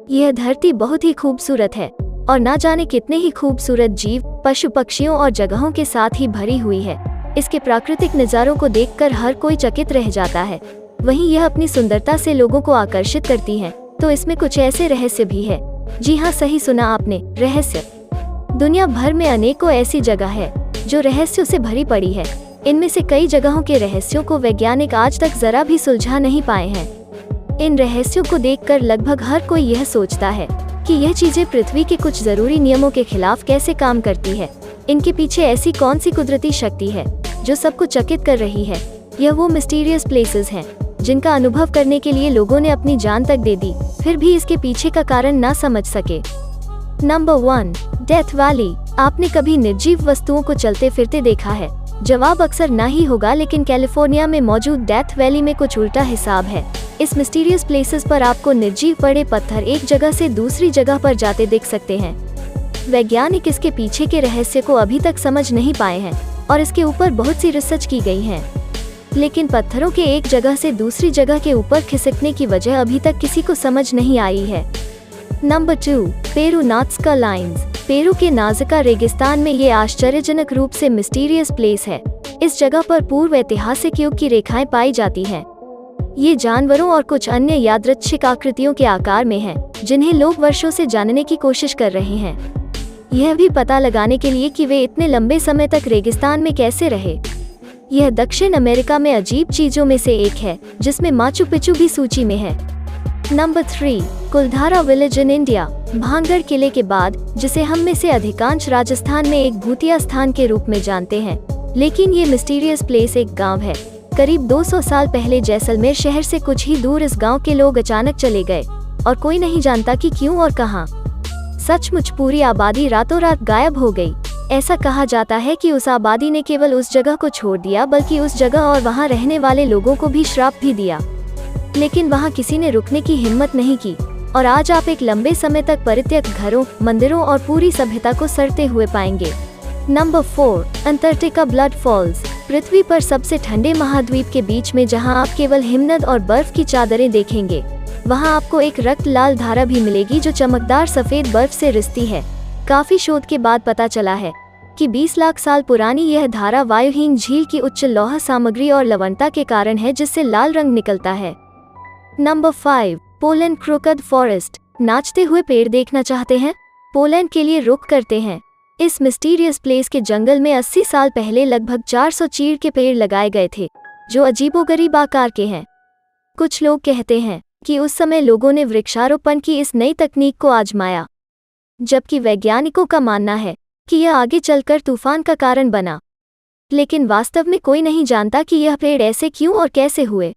यह धरती बहुत ही खूबसूरत है और ना जाने कितने ही खूबसूरत जीव, पशु पक्षियों और जगहों के साथ ही भरी हुई है। इसके प्राकृतिक नज़ारों को देखकर हर कोई चकित रह जाता है। वहीं यह अपनी सुंदरता से लोगों को आकर्षित करती है, तो इसमें कुछ ऐसे रहस्य भी है। जी हाँ, सही सुना आपने, रहस्य। दुनिया भर में अनेकों ऐसी जगह है जो रहस्यों से भरी पड़ी है। इनमें से कई जगहों के रहस्यों को वैज्ञानिक आज तक जरा भी सुलझा नहीं पाए हैं। इन रहस्यों को देखकर लगभग हर कोई यह सोचता है कि यह चीजें पृथ्वी के कुछ जरूरी नियमों के खिलाफ कैसे काम करती है। इनके पीछे ऐसी कौन सी कुदरती शक्ति है जो सबको चकित कर रही है। यह वो मिस्टीरियस प्लेसेस हैं जिनका अनुभव करने के लिए लोगों ने अपनी जान तक दे दी, फिर भी इसके पीछे का कारण ना समझ सके। Number 1, death valley. आपने कभी निर्जीव वस्तुओं को चलते फिरते देखा है? जवाब अक्सर ना ही होगा, लेकिन कैलिफोर्निया में मौजूद डेथ वैली में कुछ उल्टा हिसाब है। इस मिस्टीरियस प्लेसेस पर आपको निर्जीव बड़े पत्थर एक जगह से दूसरी जगह पर जाते देख सकते हैं। वैज्ञानिक इसके पीछे के रहस्य को अभी तक समझ नहीं पाए हैं और इसके ऊपर बहुत सी रिसर्च की गई है, लेकिन पत्थरों के एक जगह से दूसरी जगह के ऊपर खिसकने की वजह अभी तक किसी को समझ नहीं आई है। Number 2, Peru Nazca lines. Peru के नाज़का रेगिस्तान में ये आश्चर्यजनक रूप से मिस्टीरियस प्लेस है। इस जगह पर पूर्व ऐतिहासिक युग की रेखाएं पाई जाती हैं। ये जानवरों और कुछ अन्य यादृच्छिक आकृतियों के आकार में हैं, जिन्हें लोग वर्षों से जानने की कोशिश कर रहे हैं, यह भी पता लगाने के लिए कि वे इतने लंबे समय तक रेगिस्तान में कैसे रहे। यह दक्षिण अमेरिका में अजीब चीजों में से एक है, जिसमें माचू पिचू भी सूची में है। Number 3, Kuldhara village in India. Bhangarh किले के बाद, जिसे हम में से अधिकांश राजस्थान में एक भूतिया स्थान के रूप में जानते हैं, लेकिन ये मिस्टीरियस प्लेस एक गांव है। करीब 200 साल पहले जैसलमेर शहर से कुछ ही दूर इस गांव के लोग अचानक चले गए और कोई नहीं जानता कि क्यों और कहां। सचमुच पूरी आबादी रातों रात गायब हो गई। ऐसा कहा जाता है कि उस आबादी ने केवल उस जगह को छोड़ दिया, बल्कि उस जगह और वहां रहने वाले लोगों को भी श्राप भी दिया, लेकिन वहां किसी ने रुकने की हिम्मत नहीं की और आज आप एक लंबे समय तक परित्यक्त घरों, मंदिरों और पूरी सभ्यता को सड़ते हुए पाएंगे। Number 4, Antarctica Blood Falls. पृथ्वी पर सबसे ठंडे महाद्वीप के बीच में जहां आप केवल हिमनद और बर्फ की चादरें देखेंगे, वहां आपको एक रक्त लाल धारा भी मिलेगी जो चमकदार सफेद बर्फ से रिसती है। काफी शोध के बाद पता चला है कि 20 लाख साल पुरानी यह धारा वायुहीन झील की उच्च लौह सामग्री और लवणता के कारण है, जिससे लाल रंग निकलता है। Number 5, Poland Crooked Forest. नाचते हुए पेड़ देखना चाहते हैं? पोलैंड के लिए रुख करते हैं। इस मिस्टीरियस प्लेस के जंगल में 80 साल पहले लगभग 400 चीड़ के पेड़ लगाए गए थे, जो अजीबोगरीब आकार के हैं। कुछ लोग कहते हैं कि उस समय लोगों ने वृक्षारोपण की इस नई तकनीक को आजमाया, जबकि वैज्ञानिकों का मानना है कि यह आगे चलकर तूफान का कारण बना। लेकिन वास्तव में कोई नहीं जानता कि यह पेड़ ऐसे क्यों और कैसे हुए।